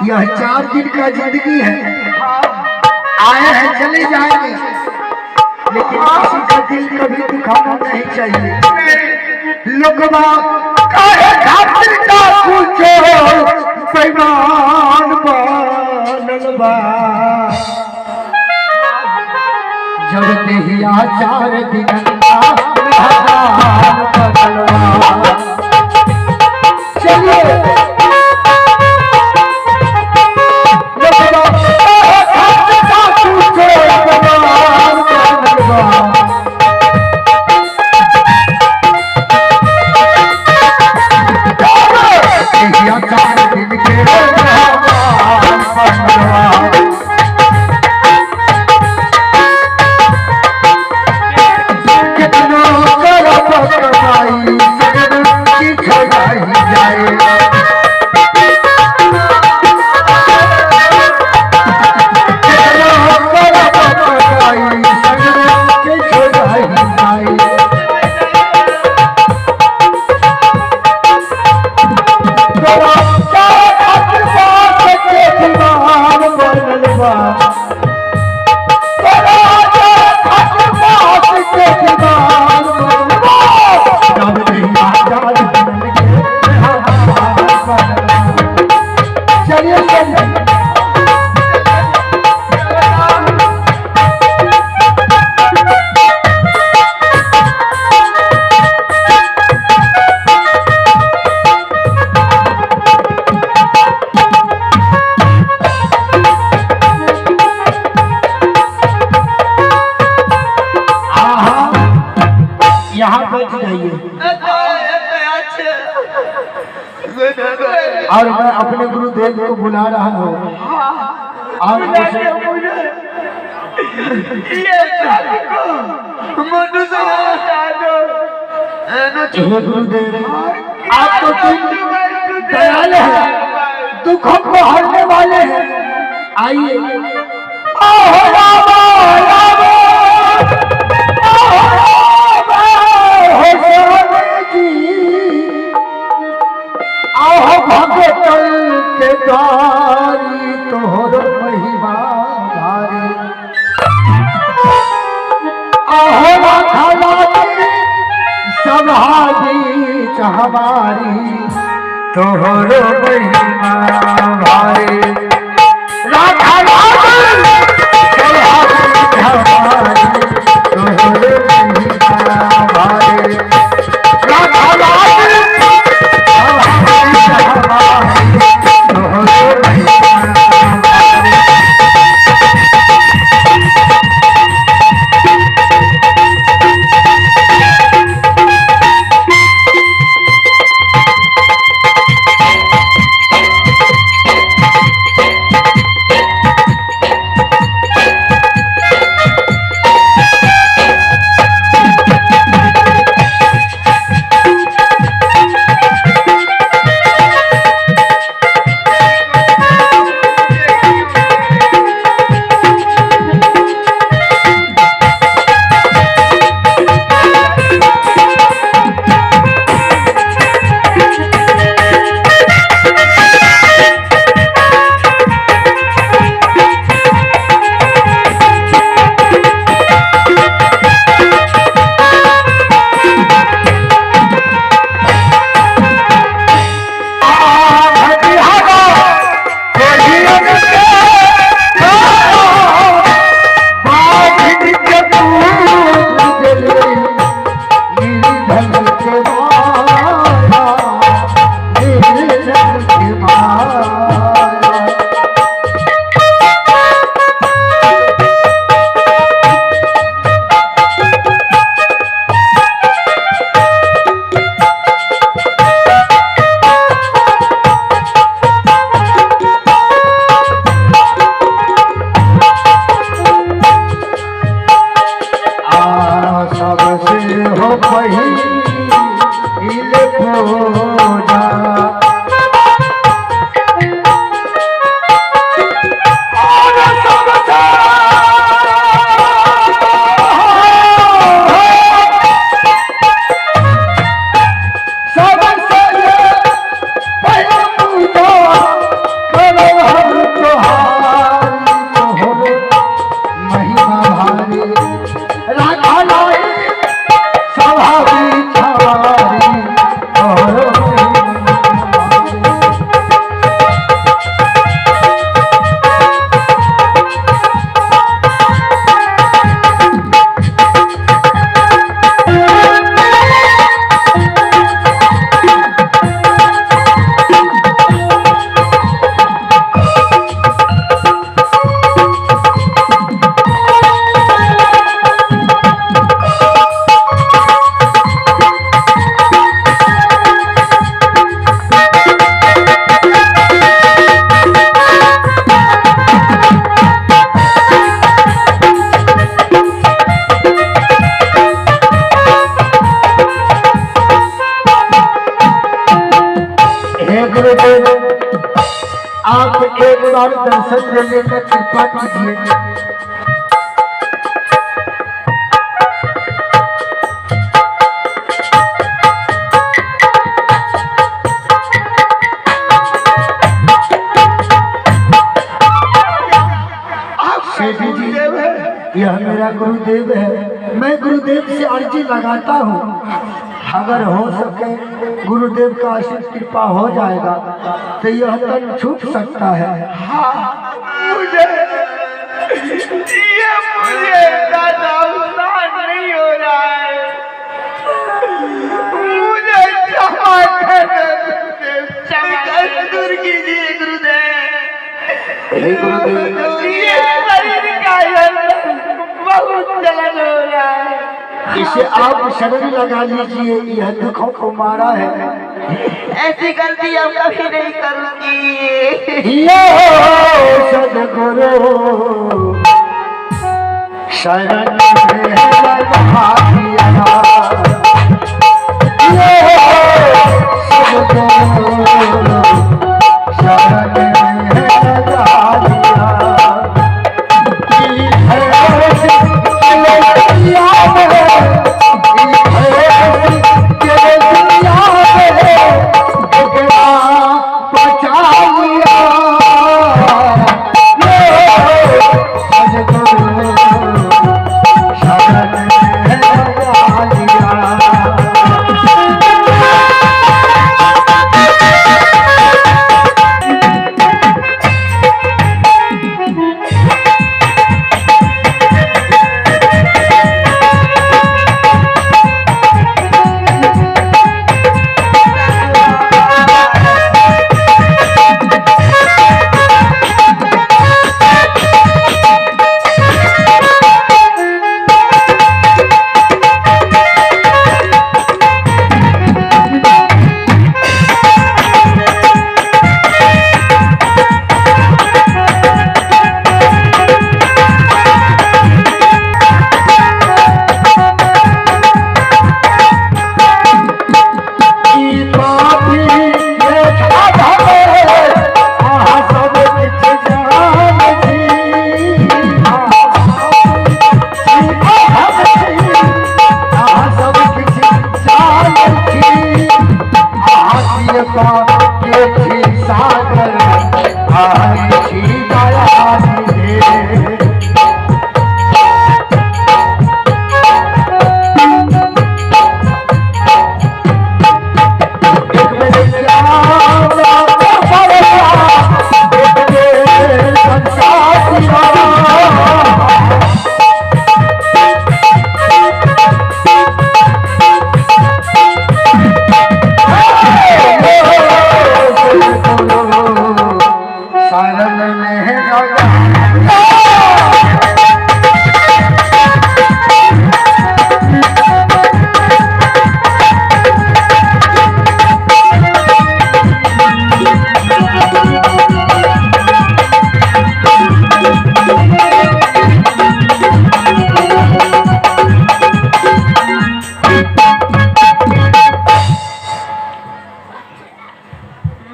यह 4 दिन का जिंदगी है, आए हैं चले जाएंगे, लेकिन किसी का दिल कभी दुखाना नहीं चाहिए। लोग खातिर का पूछो पैमान बनल बा, जब देहिया 4 दिन का भगवान बनलवा। चलिए यहाँ बैठ जाइए और मैं अपने गुरुदेव को बुला रहा हूँ। और गुरुदेव आप तो दयालु हैं, दुखों को हरने वाले हैं। आइए भगतल के द्वारी तोहर महिमा भारी, आहो राधारानी सभारी हमारी तोहर महिमा भारी, राधारानी सभारी हमारी तोहर महिमा भारी, आप एक बार दर्शन देने का कृपा कीजिए। यह मेरा गुरुदेव है। मैं गुरुदेव से अर्जी लगाता हूँ, अगर हो सके गुरुदेव का आशीष कृपा हो जाएगा तो यह तन छूट सकता है। हाँ, मुझे दादा नहीं हो रहा है। मुझे क्षमा दूर कीजिए गुरुदेव। ये शरीर का बहुत जलन हो रहा है। इसे आप शरण लगा लीजिए, यह दुखों को मारा है। ऐसी गलती अब कभी नहीं करूंगी। सदगुरु शरण में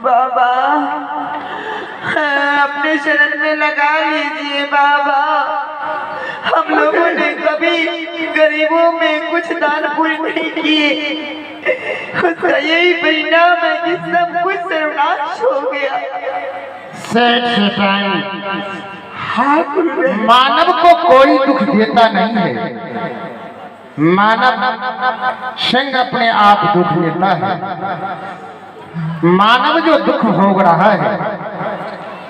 बाबा अपने शरण में लगा लीजिए बाबा। हम लोगों ने कभी गरीबों में कुछ दान पुण्य नहीं किए, उसका यही परिणाम है कि सब कुछ सर्वनाश हो गया। मानव को कोई दुख देता नहीं है, मानव संग अपने आप दुख लेता है। मानव जो दुख भोग रहा है,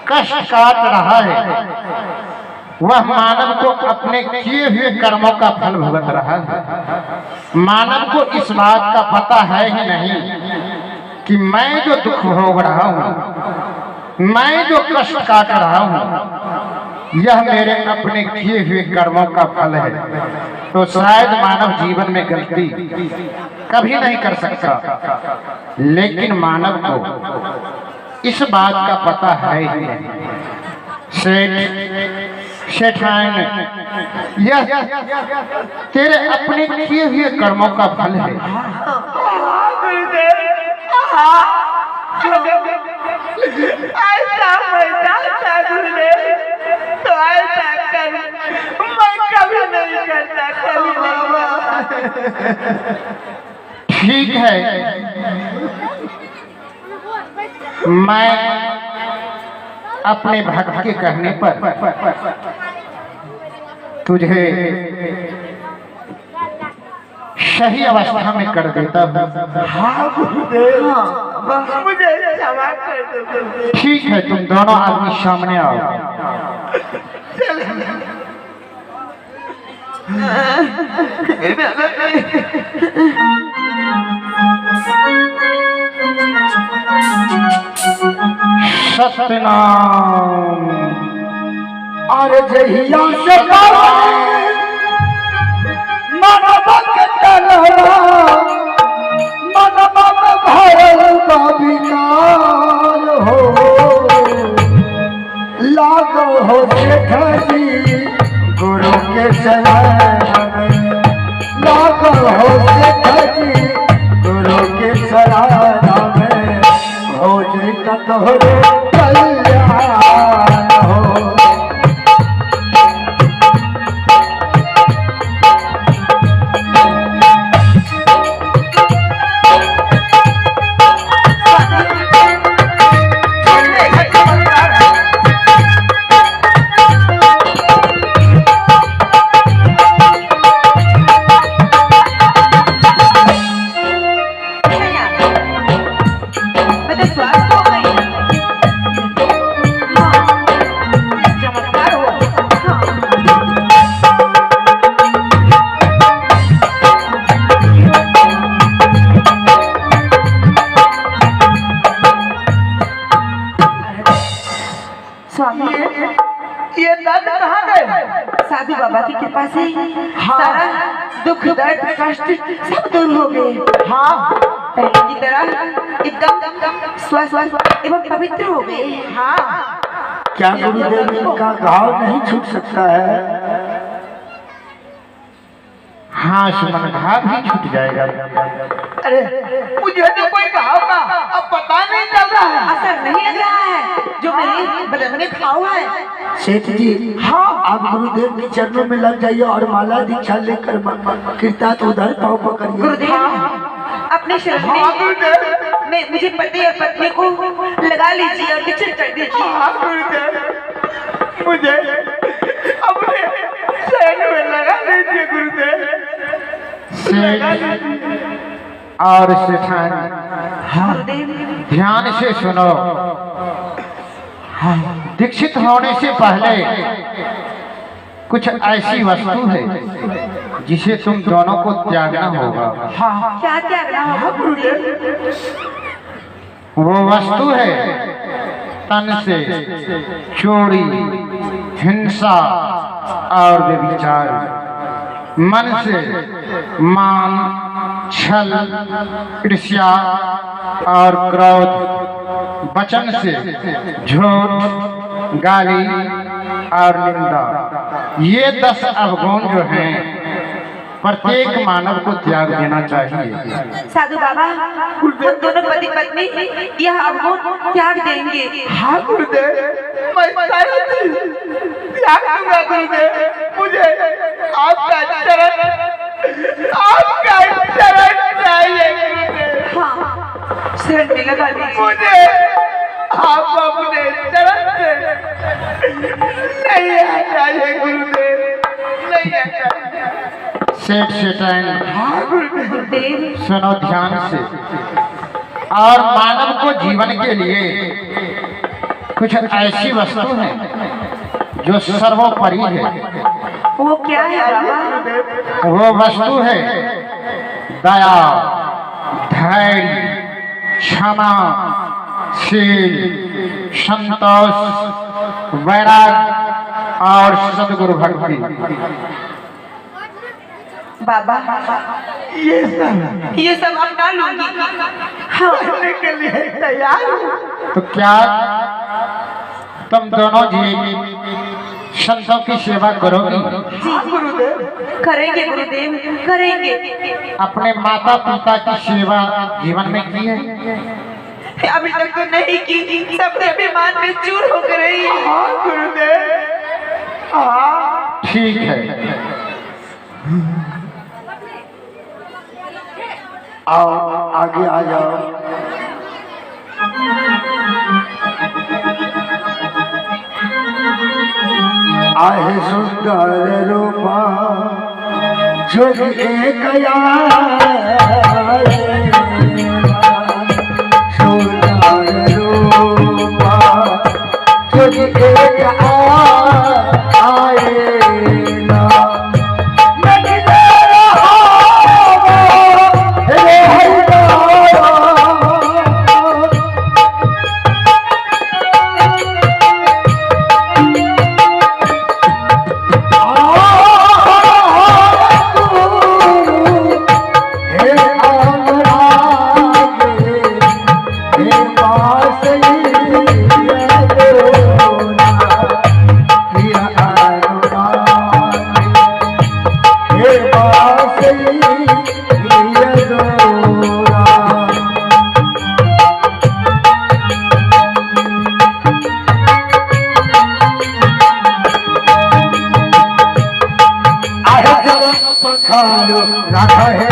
कष्ट काट रहा है, वह मानव को अपने किए हुए कर्मों का फल भुगत रहा है। मानव को इस बात का पता है ही नहीं कि मैं जो दुख भोग रहा हूँ, मैं जो कष्ट काट रहा हूँ, यह मेरे अपने किए हुए कर्मों का फल है। तो शायद मानव जीवन में गलती कभी नहीं कर सकता, लेकिन मानव को इस बात का पता है ही नहीं। सेठान, यह तेरे अपने किए हुए कर्मों का फल है। ऐसा था गुरुदेव, तो ऐसा कर मैं कभी नहीं करता, कभी ठीक है, मैं अपने भक्त के कहने पर तुझे सही अवस्था में कर देता हूँ। हाँ गुरुदेव, मुझे क्षमा कर दो गुरुदेव। ठीक है, तुम दोनों आदमी सामने आओ। सत्यनाम। और जहिया से मनवा के तलवा, मनवा में भरल बा विकार हो, लागो हो सेठ जी गुरु के शरण में, लागो हो सेठ जी गुरु के शरण में, हो जी तोहरे कल्याण हो। स्वामी, ये दर्द कहाँ गए? साधु बाबा की कृपा से सारा दुख दर्द कष्ट सब दूर हो गए। हाँ, पहले की तरह एकदम स्वस्थ एवं पवित्र हो गए। हाँ, क्या गुरुदेव इनका घाव नहीं छूट सकता है? हाँ सुमन, घाव भी छूट जाएगा। अरे मुझे तो कोई घाव का अब पता नहीं चल रहा है, असर नहीं लग रहा है जो मेरे बदन में घाव है। सेठ जी, हाँ, आप गुरुदेव के चरणों में लग जाइए और माला दीक्षा लेकर कृतार्थ उधर पाँव पकड़िए। गुरुदेव, अपने शरण में मुझे पति और पत्नी को लगा लीजिए और निश्चित कर दीजिए। मुझे अपने शरण में लगा लीजिए गुरुदेव। और सेठान, ध्यान से सुनो। दीक्षित होने से पहले कुछ ऐसी वस्तु है जिसे तुम दोनों को त्यागना होगा। क्या त्यागना होगा गुरुदेव? वो वस्तु है तन से चोरी, हिंसा और व्यभिचार, मन से मान, छल, ईर्ष्या और क्रोध, वचन से झूठ, गाली और निंदा। ये 10 अवगुण जो हैं प्रत्येक मानव को त्याग देना चाहिए। साधु बाबा, हम दोनों पति पत्नी यह अवगुण त्याग देंगे। हाँ गुरुदेव, मैं त्याग दूंगा गुरुदेव। मुझे आपका चरण चाहिए गुरुदेव। हाँ, शरण में लगा दीजिए। मुझे आप अपने चरण से नहीं हटाइए गुरुदेव, नहीं हटाइए। सेठ सेठाइन गुरुदेव सुनो ध्यान से। और मानव को जीवन के लिए कुछ ऐसी वस्तु है जो सर्वोपरि है। वो क्या है बाबा? वो वस्तु है दया, धैर्य, क्षमा, शील, संतोष, वैराग और सद्गुरु भक्ति। बाबा ये सब अपना लूंगी, करने के लिए तैयार हूँ। तो क्या तुम दोनों जी संतों की सेवा करोगी? गुरुदेव करेंगे गुरुदेव, करेंगे। अपने माता पिता की सेवा जीवन में की है? अभी तक तो नहीं की, सबके अभिमान में चूर होकर रही है। हाँ गुरुदेव, हाँ ठीक है। आओ आगे आ जाओ। आहे सुंदर रूपा जोग एक सुंदर रूपा जोग एक राधा है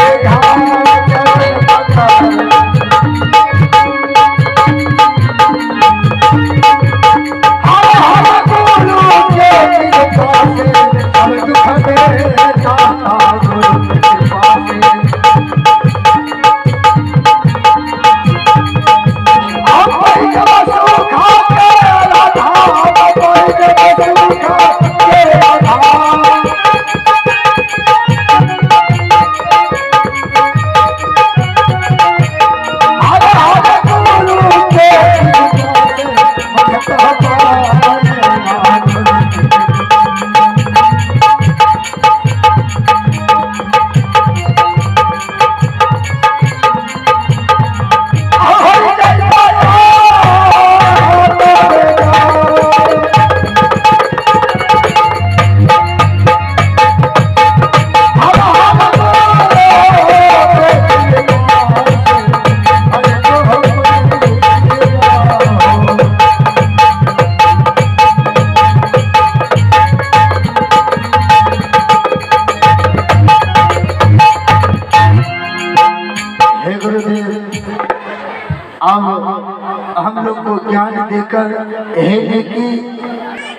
हम लोग को ज्ञान देकर हे की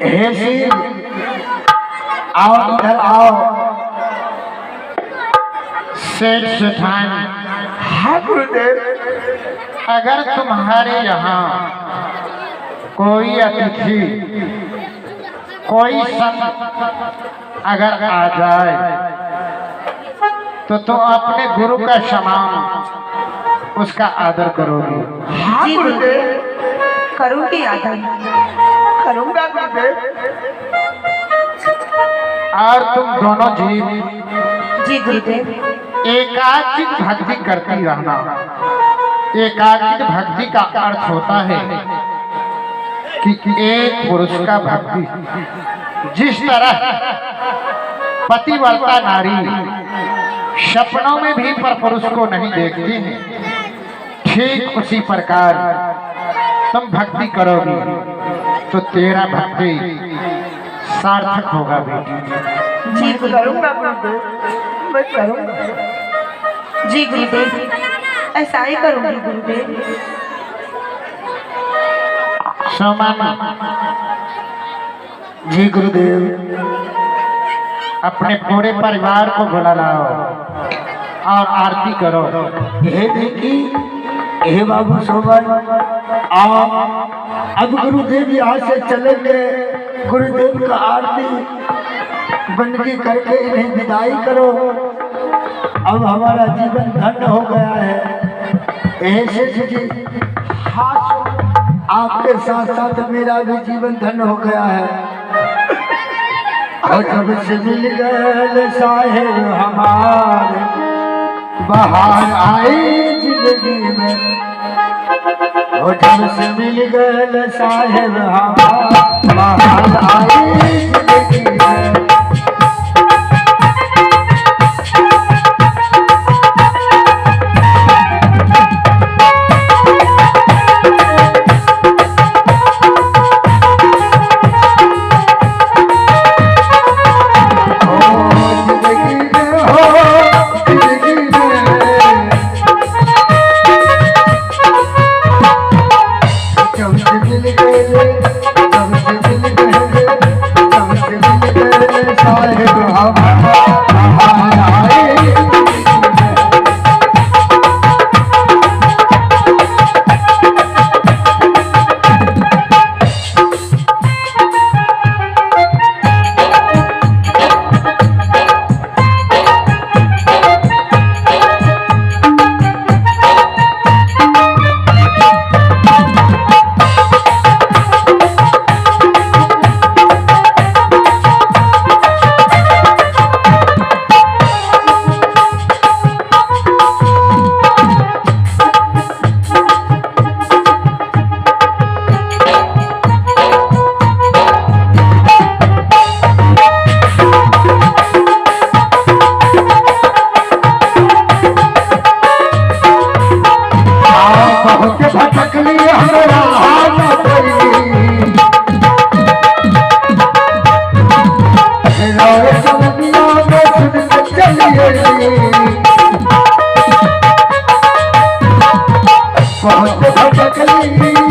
हे शिव आओ, इधर आओ। सेठ सेठान, हाँ गुरुदेव, अगर तुम्हारे यहाँ कोई अतिथि, कोई संत अगर आ जाए तो तुम अपने गुरु का समान उसका आदर करोगे? हाँ गुरुदेव, करूंगी आदर, करूंगा गुरुदेव। और तुम दोनों जीव जी गुरुदेव, एकाकित भक्ति करती रहना। एकाकित भक्ति का अर्थ होता है कि एक पुरुष का भक्ति। जिस तरह पतिव्रता नारी सपनों में भी पर पुरुष को नहीं देखती है, ठीक उसी प्रकार तुम भक्ति करोगी तो तेरा भक्ति सार्थक होगा बेटी। जी करूंगा गुरुदेव, मैं करूंगा। जी गुरुदेव, ऐसा ही करूंगी गुरुदेव। सोमन जी गुरुदेव। अपने पूरे परिवार को बुला लाओ और आरती करो। हे देखी, हे बाबू सोमन, अब गुरुदेव यहाँ से चलेंगे। गुरुदेव का आरती बंदगी करके इन्हें विदाई करो। अब हमारा जीवन धन्य हो गया है। हे शेष जी, आपके साथ साथ मेरा भी जीवन धन्य हो गया है। और जब से मिल गए साहेब हमारे, बाहर आए जिंदगी में। और जब से मिल गए साहेब हमारे, बाहर आए जिंदगी में। बहुत भटकली